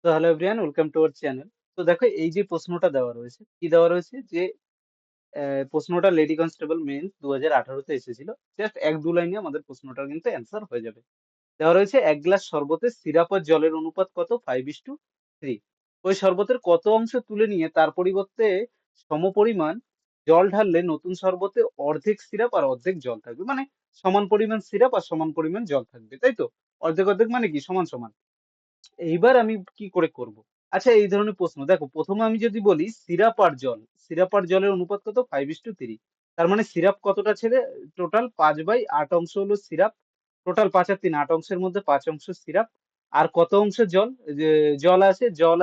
তো hello everyone, welcome to our channel. তো দেখো, এই যে প্রশ্নটা দেওয়া রয়েছে, কি দেওয়া রয়েছে যে প্রশ্নটা লেডি কনস্টেবল মেন্স 2018-তে এসেছিল। জাস্ট এক দু লাইনে আমাদের প্রশ্নটার কিন্তু অ্যান্সার হয়ে যাবে। দেওয়া রয়েছে এক গ্লাস শরবতে সিরাপ আর জলের অনুপাত কত? 5:3। ওই শরবতের কত অংশ তুলে নিয়ে তার পরিবর্তে সমপরিমাণ জল ঢাললে নতুন শরবতে অর্ধেক সিরাপ আর অর্ধেক জল থাকবে। মানে সমান পরিমাণ সিরাপ আর সমান পরিমাণ জল থাকবে, তাই তো? অর্ধেক অর্ধেক মানে কি? সমান সমান। এইবার আমি কি করে করব? আচ্ছা, এই ধরনের প্রশ্ন দেখো, প্রথমে আমি যদি বলি সিরাপ আর জল, সিরাপ আর জলের অনুপাত কত? 5:3। তার মানে সিরাপ কতটা ছেড়ে? টোটাল 5/8 অংশ হলো সিরাপ। টোটাল 5 আর 3 8 অংশের মধ্যে 5 অংশ সিরাপ। আর কত অংশ জল? যে জল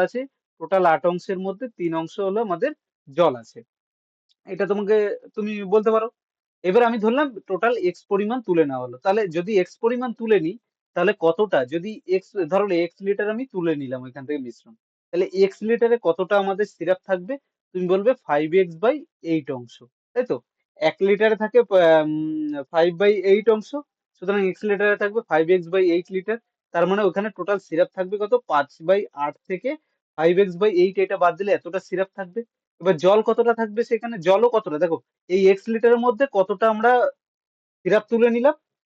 আছে টোটাল 8 অংশের মধ্যে 3 অংশ হলো আমাদের জল আছে। এটা তুমি বলতে পারো। এবার আমি ধরলাম টোটাল এক্স পরিমাণ তুলে নেওয়া হলো। তাহলে যদি এক্স পরিমাণ তুলে নিই, তাহলে কতটা? যদি এক্স ধরো এক্স লিটার আমি তুলে নিলাম ওইখান থেকে মিশ্রণ, তাহলে এক্স লিটারে কতটা আমাদের সিরাপ থাকবে? তুমি বলবে 5x/8 অংশ, তাই তো? 1 লিটারে থাকে 5/8 অংশ, সুতরাং এক্স লিটারে থাকবে 5x/8 লিটার। তার মানে ওখানে টোটাল সিরাপ থাকবে কত? 5/8 থেকে 5x/8 এটা বাদ দিলে এতটা সিরাপ থাকবে। এবার জল কতটা থাকবে সেখানে? জলও কতটা দেখো, এই এক্স লিটারের মধ্যে কতটা আমরা সিরাপ তুলে নিলাম?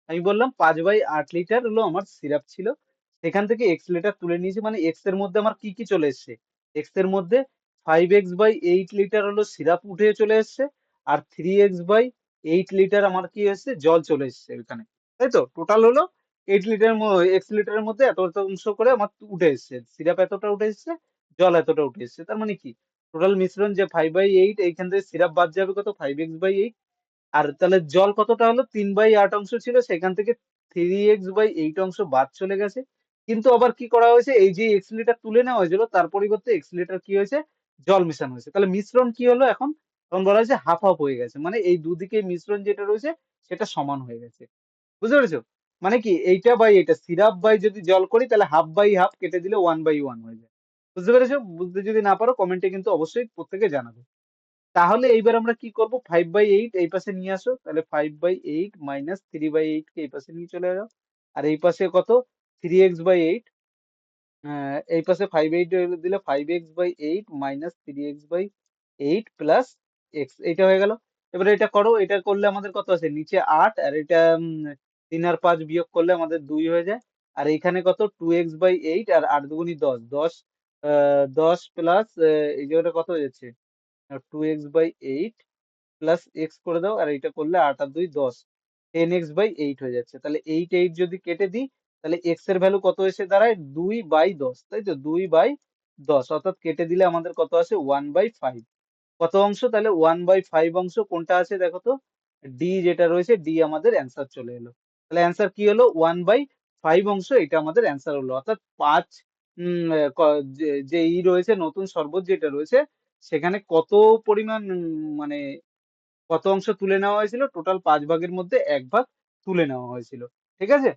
আমি বললাম 5/8 লিটার হলো আমার সিরাপ ছিল। সেখান থেকে এক্স লিটার তুলে নিয়েছি, মানে এক্স এর মধ্যে আমার কি কি চলে এসছে? এক্স এর মধ্যে 5x/8 লিটার হলো সিরাপ উঠে চলে এসছে। আর 3x/8 লিটার আমার কি এসছে? জল চলে এসছে এখানে, তাই তো? টোটাল হলো 8 লিটার, এক্স লিটারের মধ্যে এত এত অংশ করে আমার উঠে এসছে। সিরাপ এতটা উঠে এসছে, জল এতটা উঠে এসছে। তার মানে কি? টোটাল মিশ্রণ যে 5/8, এইখান থেকে সিরাপ বাদ যাবে কত? 5x/8। আর তাহলে জল কতটা হলো? 3/8 অংশ ছিল, সেখান থেকে 3x/8 অংশ বাদ চলে গেছে। কিন্তু আবার কি করা হয়েছে? এই যে এক্স লিটার তুলে নেওয়া হয়েছিল, তার পরিবর্তে এক্স লিটার কি হয়েছে? জল মেশানো হয়েছে। তাহলে মিশ্রণ কি হলো এখন? এখন বলা হয়েছে হাফ হাফ হয়ে গেছে, মানে এই দুদিকে মিশ্রণ যেটা রয়েছে সেটা সমান হয়ে গেছে। বুঝতে পেরেছো? মানে কি, এইটা বাই এটা, সিরাপ বাই যদি জল করি তাহলে হাফ বাই হাফ কেটে দিলে 1/1 হয়ে যায়। বুঝতে পেরেছো? বুঝতে যদি না পারো কমেন্টে কিন্তু অবশ্যই প্রত্যেকে জানাবে। তাহলে এইবার আমরা কি করব? 5/8 এই পাশে নিয়ে আসো, তাহলে 5/8 মাইনাস 3/8 কে এই পাশে নিয়ে চলে যাও। আর এই পাশে কত? 3x/8। এই পাশে 5/8 দিলে 5x/8 minus 3x/8 plus x, এইটা হয়ে গেল। এবারে এটা করো, এটা করলে আমাদের কত আছে? নিচে 8, আর এটা 3 আর 5 বিয়োগ করলে আমাদের 2 হয়ে যায়। আর এইখানে কত? 2x/8 আর 8 দুগুণি 10, 10 প্লাস এই যে ওটা কত হয়ে যাচ্ছে? 2x/8 প্লাস এক্স করে দাও, আর এইটা করলে 8 আর 2 10, 10x/8 হয়ে যাচ্ছে। তাহলে 8 যদি কেটে দিই, তাহলে এক্স এর ভ্যালু কত এসে দাঁড়ায়? 2/10, তাই তো? 2/10, অর্থাৎ কেটে দিলে আমাদের কত আসে? 1/5। কত অংশ? তাহলে 1/5 অংশ কোনটা আছে দেখো তো? ডি যেটা রয়েছে, ডি আমাদের অ্যান্সার চলে এলো। তাহলে অ্যান্সার কি হলো? 1/5 অংশ, এটা আমাদের অ্যান্সার হলো। অর্থাৎ 5 যে রয়েছে নতুন শরবত যেটা রয়েছে, সেখানে কত পরিমাণ মানে কত অংশ তুলে নেওয়া হয়েছিল? টোটাল 5 ভাগের মধ্যে 1 ভাগ তুলে নেওয়া হয়েছিল। ঠিক আছে?